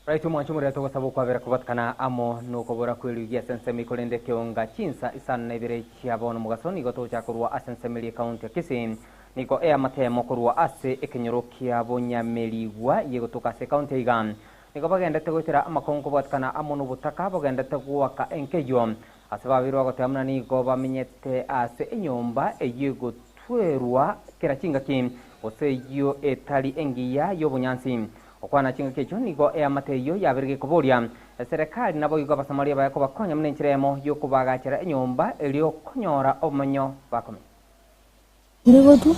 Right umwanchumuri atogosaba kwabera kubatkana amo nokobora kweligia sensemi kolende Ekeonga Chinsa Isano na Ibere chiabona mugasoni goto chakurwa asensemi county ya Kisii niko matemo kurwa ase ekenyorokia bonyameliwa yegotoka se county igan niko bagenda tegotera amakongo batkana amo nobutaka bagenda tegwaka enkejo asababirwa gotamna niko bamenyete ase enyomba eyegotwerwa kirachinga kim oseyo etali engiya yobunyansi okwana chinga kecho nigo mateyo yabirige kuboria serikali nabo yuko basamaria bayako bakonya mnenchiremo yokubagachira enyomba elio konyora omanyo bakome ndigotu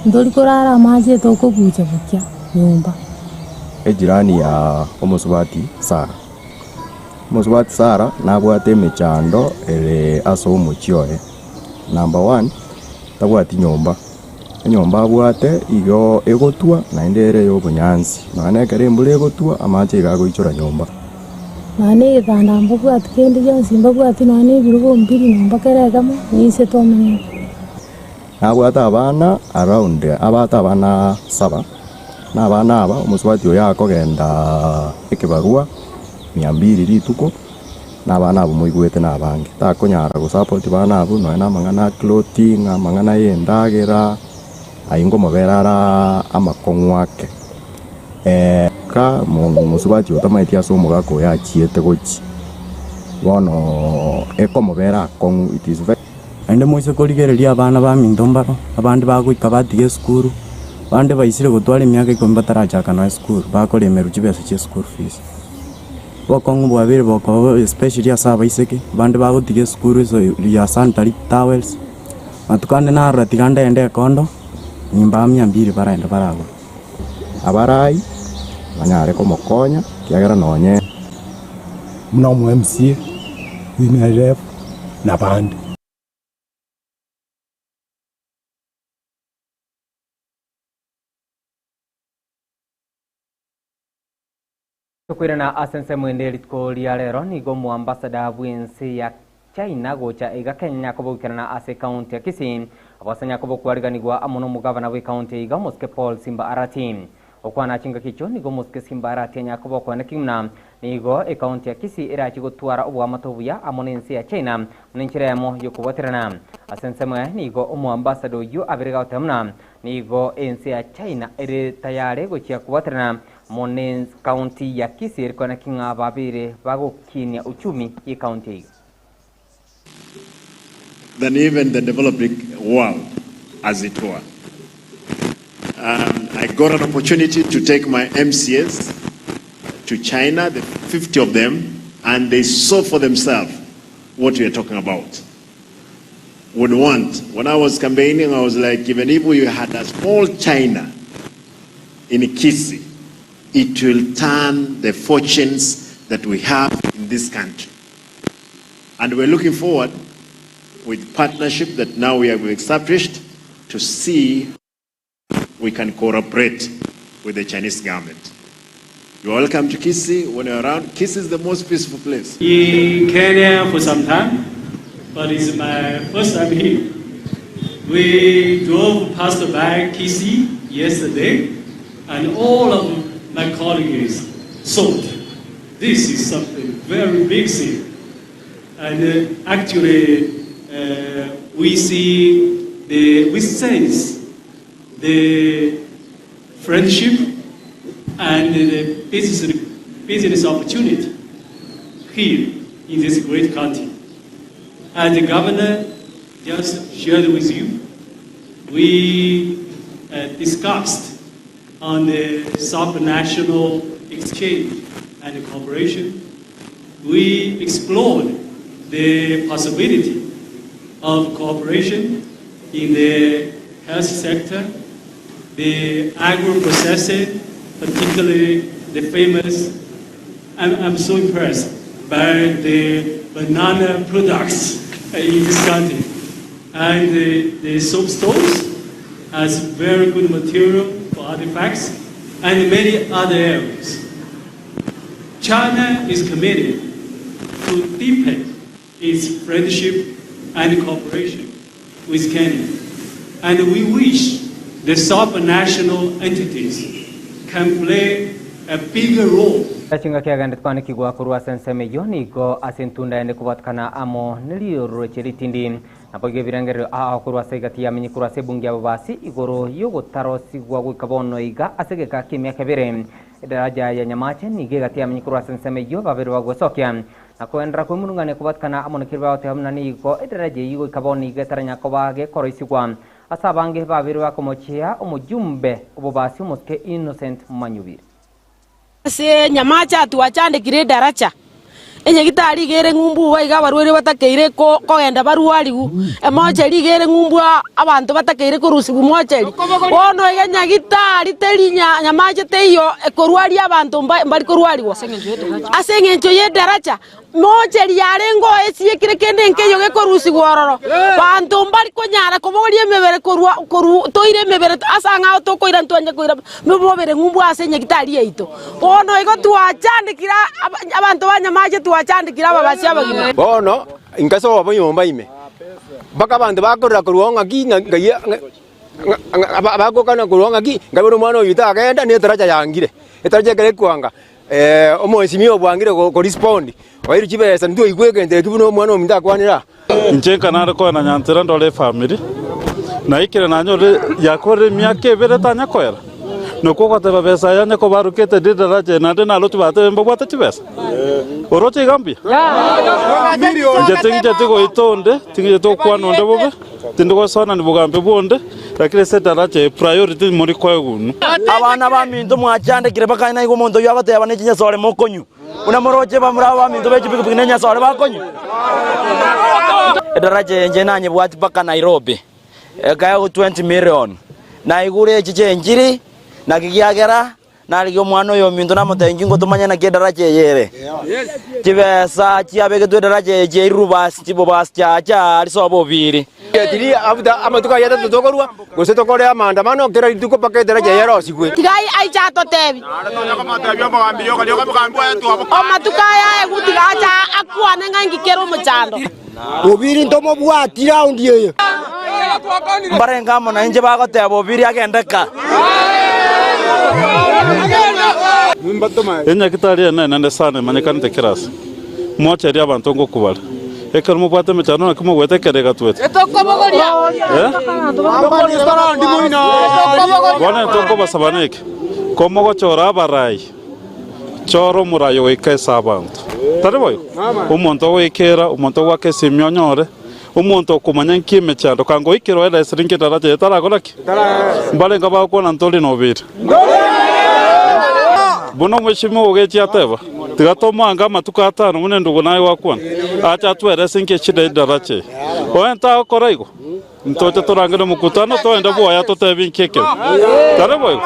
ndoli korara maje toko bucha bukya nyomba ejirani ya omusubati Sara nabwate mechando ele aso muchioe number 1 tabwati nyomba bwate iyo egotua na indere yo bunyansi nane kare mbule egotua amache gago ichora nyomba nane thanda mbugu atkende yo simba bwate nane birugo mbiri nyomba kare gamo nise tomenye nabwata abana around abata abana 7 na abana aba umuswati yo yakogenda ekibarua 200 rituko na abana abo muigwete na abange takonyara go support bana abo no na mangana clothing amangana yendagera aingo moberara amakongwake ka musubati otamaiti aso mugako ya chiete gochi bono eko mobera kongu it is very ande moise koligereria abana ba mindombaro abandi baguika batige skuru bande baisire gutwara imyaka 10 batarachaka na skuru bakolemeru chibese che school fees bokongu bwabere boko especially asaba iseke bande bagutige skuru so ya sanitary towels matukane na ratiganda ende kondo nimba 200 baraenda barago abarai banyare ko mokonya kiagera nonye mno mu MC winere na band tukwirana asense mwendeli tkolia lero nigo mu ambassador bwense ya China gocha ega Kenya kubukirana ase county ya Kisii abasanya kubukwarganirwa amuno mugabana we county iga Moske Paul Simba Arati okwana chinga kicho nigo Moske Simba Arati nyakuboko na kimna nigo county ya Kisii irachi gutwara ubwa matobuya amonense ya China mnenchiremo yokubatirana asensemwe nigo umu ambassador yu abiriga utamna nigo ense ya China ere tayare gochia kubatirana monen county ya Kisii irikona kinga babire bagokinya uchumi ya county than even the developing world, as it were. I got an opportunity to take my MCS to China, the 50 of them, and they saw for themselves what we are talking about. Would want. When I was campaigning, I was like, even if we had a small China in Kisii, it will turn the fortunes that we have in this country. And we're looking forward with partnership that now we have established to see we can cooperate with the Chinese government. You're welcome to Kisii. When you're around, Kisii is the most peaceful place. In Kenya for some time, but it's my first time here. We drove past by Kisii yesterday, and all of my colleagues saw this is something very big city. And actually, we sense the friendship and the business opportunity here in this great country. As the governor just shared with you, we discussed on the sub-national exchange and cooperation. We explored the possibility of cooperation in the health sector, the agro-processing, particularly the famous, I'm so impressed by the banana products in this country. And the soap stores has very good material for artifacts and many other areas. China is committed to deepen its friendship and cooperation with Kenya. And we wish the sub-national entities can play a bigger role. Chinga kia gandet kwa nikigwa kurua senseme yonigo asintunda ende kubatkana amo niliyo tindi napoge birangere kurua segati ya kurua sebungi abo basi igoro yogo taro sigwa gwikabono iga asegeka kimya kebere daraja ya nyamache nige gati ya kurua senseme yo babere wagosokya nakoendra kumurungane kubatkana amo nikirwa otehamna nigo daraja yigo ikaboni iga taranya kobage koroisigwa asabange babere wakomochia omujumbe obo basi umuske Innocent Manyubire se nyamacha tuwachandikire daracha enye gitari gere ngumbu waiga barwere batakeire ko enda barwarigu emocheri gere ngumbu abantu batakeire kurusibu mocheri wono igenya gitari terinya nyamacha teyo ekorwari abantu mbari korwarigo asengencho ye daracha mocheri yarengo esie kirekende nkeyo gekorusi gororo bantu mbari konyara koborie mebere koru toire mebere asanga to koira ntwanye koira mebobere ngumbu asenye gitari yeito wono igo tuwachandikira abantu banyamache tuwachandikira babasi abagima bono ingaso wabo yomba ime baka bantu bakorera kuruonga kinga abakokana kuruonga ki ngabero mwana oyita agenda ni taraja yangire etaraja kare kwanga omoisimi obwangire ko respond wairu chibesa ndio igwegende kibuno mwana ominda kwanira njenga nare ko na nyantira ndole family na ikire nanyore yakore miake bere tanya koera no ko kota besa yanya ko barukete didaraje na de nalo tubate mbobata chibesa oroche gambi nje ko itonde tinge to kwano ndebobe tinduko sona nibugambe bonde lakini setaraje priority muri kwegunu abana baminto mwachandikire bakaina igo mondo yagote abane kinya sore mokonyu una moroche bamura baminto bechi biku nenya sore bakonyu daraje nje nanye bwati baka Nairobi gayo 20 million na igure chiche njiri na kigiagera na ligyo mwana yo minto na mutengi ngo tumanya na kedaraje yere kibesa kiabege to daraje je irubasi tibo bas cha aliso bobiri tiri abuda amatuka yata tutokorwa gose tokore amandamano kera tuko pake daraje yero sigwe tigai ai cha to tebi o matuka ya egutiga cha akwane ngangi kero muchando obiri ntomo bwati round yeyo mbarenga mona nje bagote bobiri agendeka enya kitari na nende sana manyakani tekiras mocheri abantu ngo kubala ekero mubwate mechano na kimo gwetekere gatwete etokobogoria restaurant muina bwana toko basabaneke komo gochora abarai choro murayo wekesa abantu tareboyo umuntu wekera umuntu wake simyonyore umuntu kumanya nkime chando kango ikiro ela siringe daraje tarakolaki mbale ngaba ko na ntoli nobira bono mweshimo ogechi ateba tigatoma ngama tukatano munendo gonayo wakwana acha twere sinke chide darache oenta okoraigo ntote torangene mukutano toenda boya totebinkeke tareboyo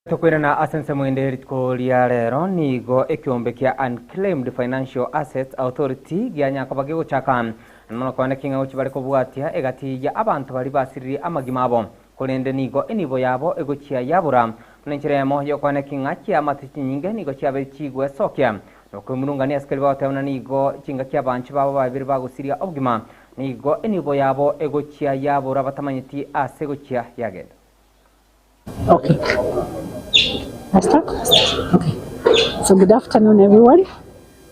tokwirana asense mwende ritko lia rero nigo ekiombe kia Unclaimed Financial Assets Authority gianya kabage gochaka nmono kwane kinga uchibare kubwatia egati ya abantu bari basiriri amagima abo kolende nigo enibo yabo egochia yabura nenchiremo yo kwane kinga kia matiti nyinge nigo chiabe chigwe sokya nokumurungani askali batemna nigo chinga kia banchi babo babiri bagusiria obgima nigo enibo yabo egochia yabura batamanyiti asegochia yagenda. Okay. I start? Okay. So good afternoon, everyone.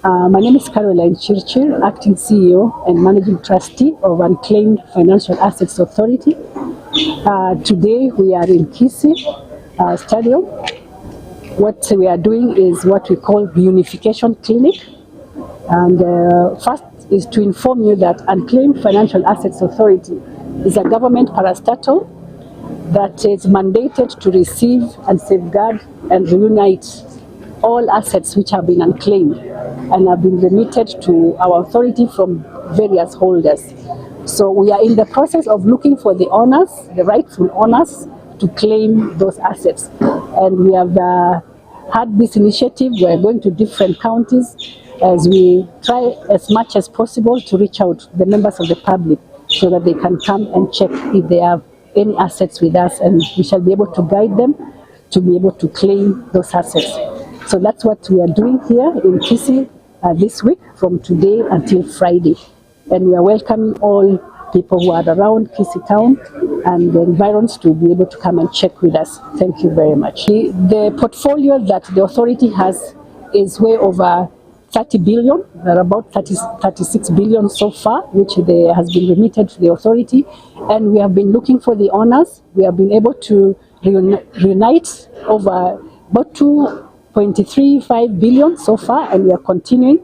My name is Caroline Chirchir, Acting CEO and Managing Trustee of Unclaimed Financial Assets Authority. Today we are in Kisii Stadium. What we are doing is what we call Unification Clinic. And first is to inform you that Unclaimed Financial Assets Authority is a government parastatal that is mandated to receive and safeguard and reunite all assets which have been unclaimed and have been remitted to our authority from various holders. So we are in the process of looking for the owners, the rightful owners, to claim those assets. And we have had this initiative. We are going to different counties as we try as much as possible to reach out to the members of the public so that they can come and check if they have any assets with us, and we shall be able to guide them to be able to claim those assets. So that's what we are doing here in Kisii this week from today until Friday. And we are welcoming all people who are around Kisii town and the environs to be able to come and check with us. Thank you very much. The portfolio that the authority has is way over 30 billion. There are about 36 billion so far, which has been remitted to the authority. And we have been looking for the owners. We have been able to reunite over about 2.35 billion so far, and we are continuing.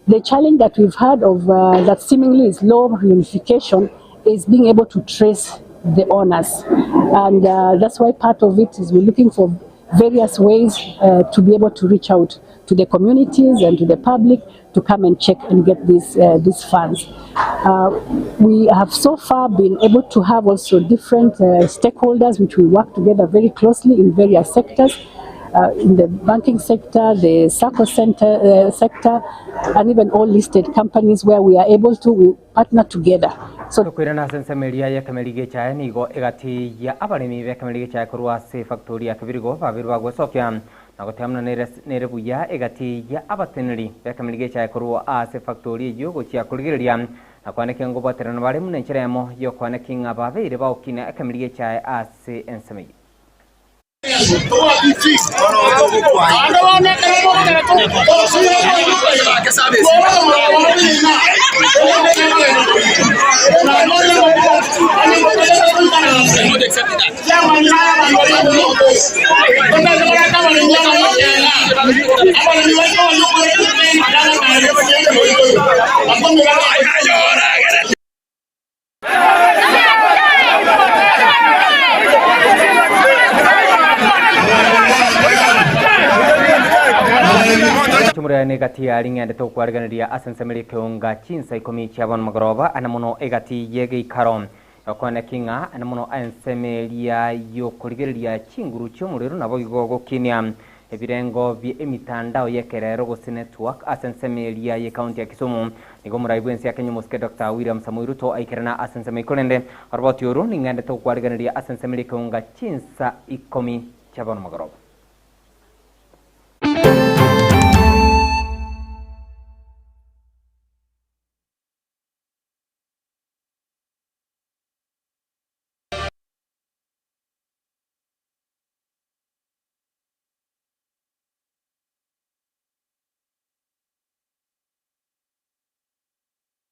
The challenge that we've had of that seemingly is low reunification is being able to trace the owners. And that's why part of it is we're looking for various ways to be able to reach out to the communities and to the public to come and check and get these funds. We have so far been able to have also different stakeholders which we work together very closely in various sectors. In the banking sector, the SACCO sector, and even all listed companies where we are able to partner together. So kwirana sensemeria ya kamerige cha nigo egati ya abarimi be kamerige cha kurwa se factory ya kabirigo babirwa gwesokya na gotamna nere buya egati ya abateneri be kamerige cha kurwa ase factory yogo cia kurigiria akwaneke ngo baterana bari munencheremo yo kwaneke ngababere baukina kamerige cha ase ensemi. Chumura negati ya ringende to kwarganiria asensemeli Ekeonga Chinsa ikomi chabon magoroba anamono egati yege ikarom yakwana kinga anamono ansemelia yo kurigeria chinguru cyomurero nabo igogo kinya ebirengo bi emitandao yekerero go network asensemelia ye county ya Kisumu nigo muraibuensi ya Kenya Muske Dr. William Samoei Ruto aikerana asensemeli kolende arboti yoru ningende to kwarganiria asensemeli Ekeonga Chinsa ikomi chabon magoroba.